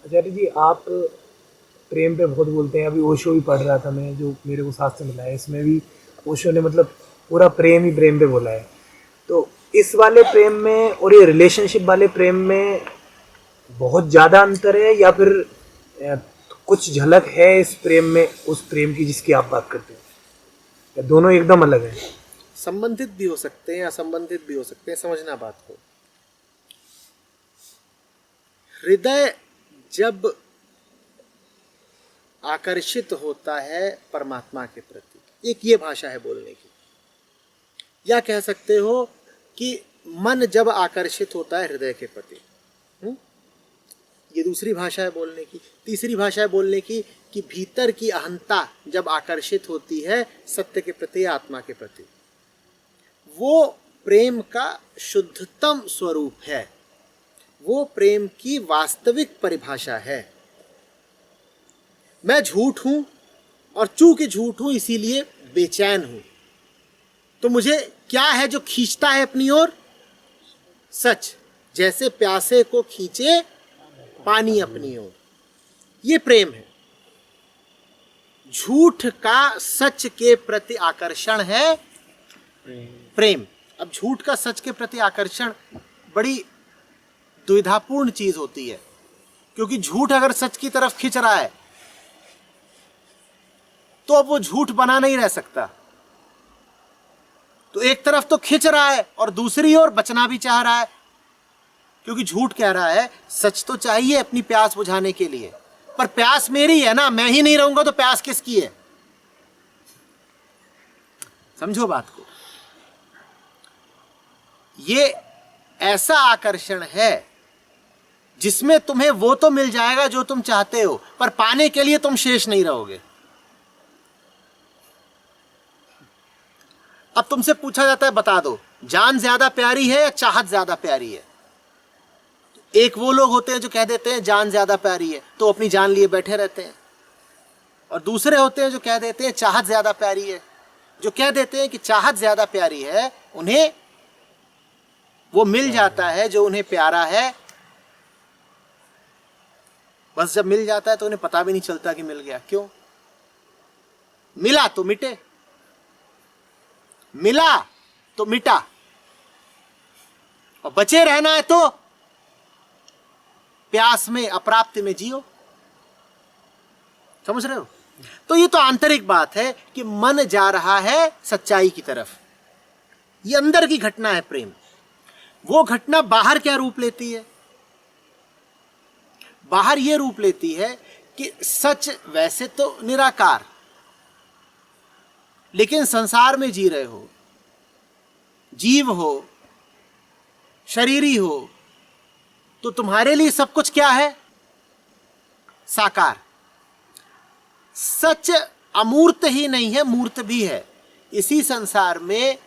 आचार्य जी, आप प्रेम पे बहुत बोलते हैं। अभी ओशो भी पढ़ रहा था मैं, जो मेरे को शास्त्र मिला है, इसमें भी ओशो ने मतलब पूरा प्रेम ही प्रेम पे बोला है। तो इस वाले प्रेम में और ये रिलेशनशिप वाले प्रेम में बहुत ज़्यादा अंतर है, या फिर अ, कुछ झलक है इस प्रेम में उस प्रेम की जिसकी आप बात करते हैं, या दोनों एकदम अलग है? संबंधित भी हो सकते हैं, असंबंधित भी हो सकते हैं। समझना बात को, हृदय जब आकर्षित होता है परमात्मा के प्रति, एक ये भाषा है बोलने की, या कह सकते हो कि मन जब आकर्षित होता है हृदय के प्रति, ये दूसरी भाषा है बोलने की। तीसरी भाषा है बोलने की कि भीतर की अहंता जब आकर्षित होती है सत्य के प्रति, आत्मा के प्रति, वो प्रेम का शुद्धतम स्वरूप है, वो प्रेम की वास्तविक परिभाषा है। मैं झूठ हूं और चूंकि झूठ हूं इसीलिए बेचैन हूं, तो मुझे क्या है जो खींचता है अपनी ओर? सच। जैसे प्यासे को खींचे पानी अपनी ओर, ये प्रेम है। झूठ का सच के प्रति आकर्षण है प्रेम। अब झूठ का सच के प्रति आकर्षण बड़ी दुविधापूर्ण चीज होती है, क्योंकि झूठ अगर सच की तरफ खींच रहा है तो अब वो झूठ बना नहीं रह सकता। तो एक तरफ तो खींच रहा है और दूसरी ओर बचना भी चाह रहा है, क्योंकि झूठ कह रहा है सच तो चाहिए अपनी प्यास बुझाने के लिए, पर प्यास मेरी है ना, मैं ही नहीं रहूंगा तो प्यास किसकी है? समझो बात को। ये ऐसा आकर्षण है जिसमें तुम्हें वो तो मिल जाएगा जो तुम चाहते हो, पर पाने के लिए तुम शेष नहीं रहोगे। अब तुमसे पूछा जाता है बता दो, जान ज्यादा प्यारी है या चाहत ज्यादा प्यारी है? एक वो लोग होते हैं जो कह देते हैं जान ज्यादा प्यारी है, तो अपनी जान लिए बैठे रहते हैं, और दूसरे होते हैं जो कह देते हैं चाहत ज्यादा प्यारी है। जो कह देते हैं कि चाहत ज्यादा प्यारी है, उन्हें वो मिल जाता है जो उन्हें प्यारा है, बस जब मिल जाता है तो उन्हें पता भी नहीं चलता कि मिल गया। क्यों? मिला तो मिटे, मिला तो मिटा, और बचे रहना है तो प्यास में, अप्राप्ति में जियो। समझ रहे हो? तो ये तो आंतरिक बात है कि मन जा रहा है सच्चाई की तरफ, ये अंदर की घटना है प्रेम। वो घटना बाहर क्या रूप लेती है? बाहर ये रूप लेती है कि सच वैसे तो निराकार, लेकिन संसार में जी रहे हो, जीव हो, शरीरी हो, तो तुम्हारे लिए सब कुछ क्या है? साकार। सच अमूर्त ही नहीं है, मूर्त भी है। इसी संसार में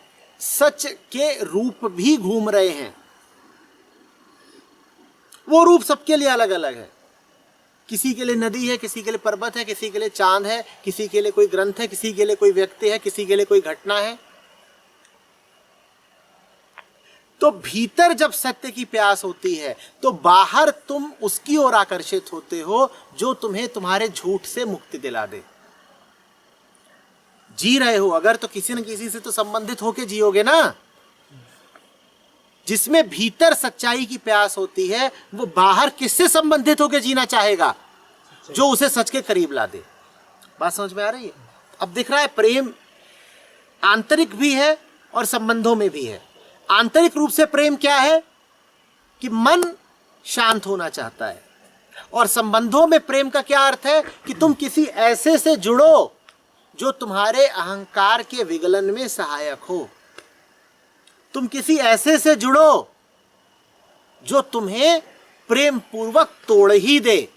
सच के रूप भी घूम रहे हैं। वो रूप सबके लिए अलग अलग है। किसी के लिए नदी है, किसी के लिए पर्वत है, किसी के लिए चांद है, किसी के लिए कोई ग्रंथ है, किसी के लिए कोई व्यक्ति है, किसी के लिए कोई घटना है। तो भीतर जब सत्य की प्यास होती है तो बाहर तुम उसकी ओर आकर्षित होते हो जो तुम्हें तुम्हारे झूठ से मुक्ति दिला दे। जी रहे हो अगर तो किसी न किसी से तो संबंधित होके जियोगे ना। जिसमें भीतर सच्चाई की प्यास होती है वो बाहर किससे संबंधित होकर जीना चाहेगा? जो उसे सच के करीब ला दे। बात समझ में आ रही है? अब दिख रहा है प्रेम आंतरिक भी है और संबंधों में भी है। आंतरिक रूप से प्रेम क्या है कि मन शांत होना चाहता है, और संबंधों में प्रेम का क्या अर्थ है कि तुम किसी ऐसे से जुड़ो जो तुम्हारे अहंकार के विगलन में सहायक हो। तुम किसी ऐसे से जुड़ो जो तुम्हें प्रेम पूर्वक तोड़ ही दे।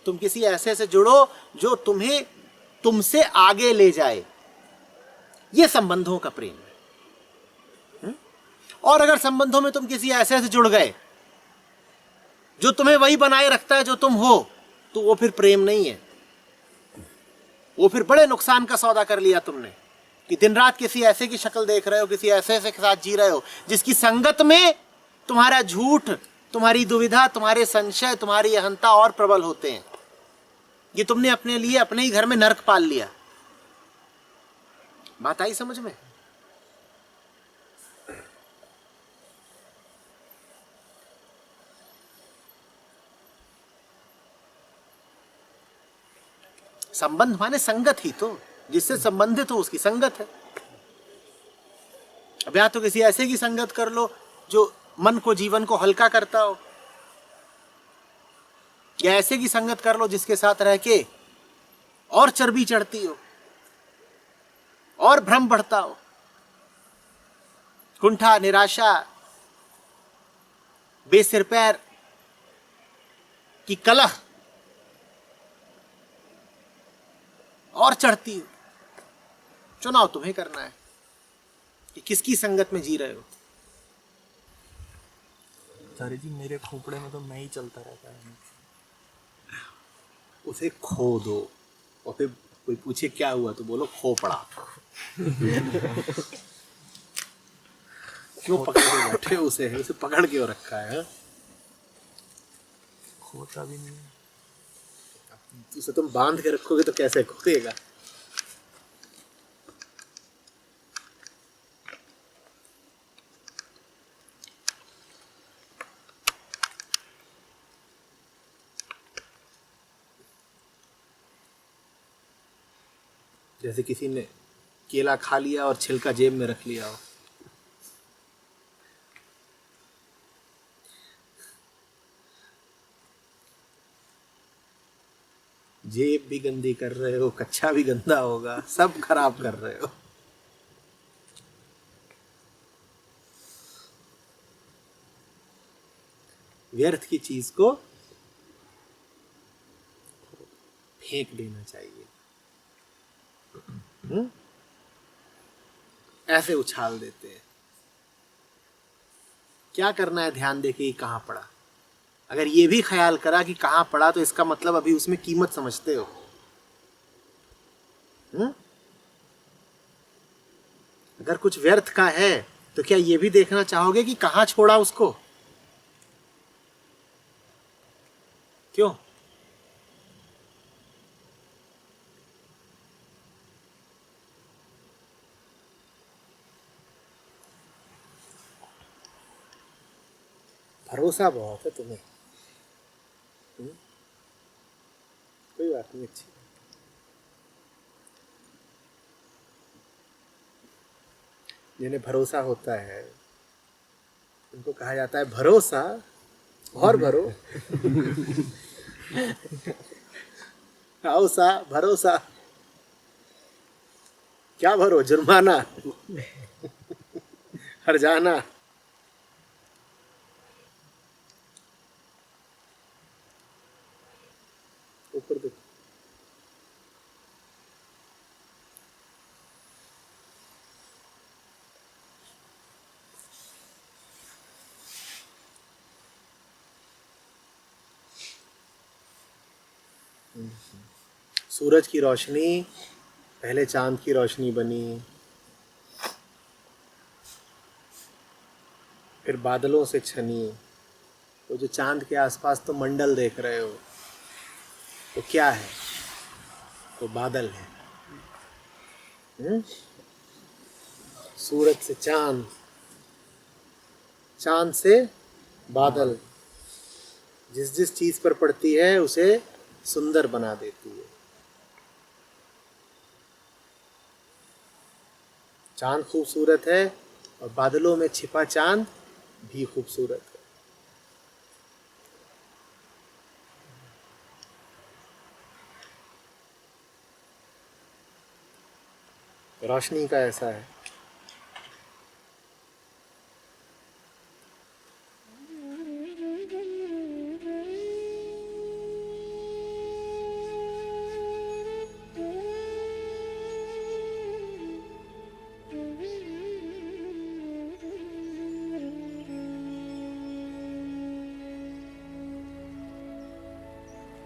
तुम किसी ऐसे से जुड़ो जो तुम्हें तुमसे आगे ले जाए। यह संबंधों का प्रेम है। और अगर संबंधों में तुम किसी ऐसे से जुड़ गए जो तुम्हें वही बनाए रखता है जो तुम हो, तो वो फिर प्रेम नहीं है। वो फिर बड़े नुकसान का सौदा कर लिया तुमने कि दिन रात किसी ऐसे की शक्ल देख रहे हो, किसी ऐसे के साथ जी रहे हो जिसकी संगत में तुम्हारा झूठ तुम्हारी दुविधा, तुम्हारे संशय, तुम्हारी अहंता और प्रबल होते हैं। ये तुमने अपने लिए अपने ही घर में नरक पाल लिया। बात आई समझ में? संबंध माने संगत ही तो, जिससे संबंधित हो उसकी संगत है। अब या तो किसी ऐसे की संगत कर लो जो मन को, जीवन को हल्का करता हो, या ऐसे की संगत कर लो जिसके साथ रह के और चर्बी चढ़ती हो और भ्रम बढ़ता हो, कुंठा, निराशा, बेसिर पैर की कलह और चढ़ती हो। चुनाव तुम्हें करना है कि किसकी संगत में जी रहे हो। आचार्य जी मेरे खोपड़े में तो मैं ही चलता रहता है। उसे खो दो और फिर कोई पूछे क्या हुआ तो बोलो खोपड़ा। क्यों पकड़ के बैठे हो उसे पकड़ क्यों रखा है? हा? खोता भी नहीं है। उसे तुम बांध के रखोगे तो कैसे खोएगा? जैसे किसी ने केला खा लिया और छिलका जेब में रख लिया हो। जेब भी गंदी कर रहे हो, कच्चा भी गंदा होगा, सब खराब कर रहे हो। व्यर्थ की चीज को फेंक देना चाहिए। ऐसे उछाल देते हैं। क्या करना है ध्यान दे के कहां पड़ा। अगर ये भी ख्याल करा कि कहां पड़ा तो इसका मतलब अभी उसमें कीमत समझते हो। अगर कुछ व्यर्थ का है तो क्या ये भी देखना चाहोगे कि कहां छोड़ा उसको? क्यों? भरोसा बहुत है तुम्हें। कोई बात नहीं, अच्छी। जिन्हें भरोसा होता है उनको कहा जाता है भरोसा और भरो। आओ सा भरोसा। क्या भरो? जुर्माना, हरजाना। ऊपर देखो। सूरज की रोशनी पहले चांद की रोशनी बनी, फिर बादलों से छनी। तो जो चांद के आसपास तो मंडल देख रहे हो, तो क्या है? तो बादल है। सूरज से चांद, चांद से बादल, जिस जिस चीज पर पड़ती है उसे सुंदर बना देती है। चांद खूबसूरत है और बादलों में छिपा चांद भी खूबसूरत है। रोशनी का ऐसा है।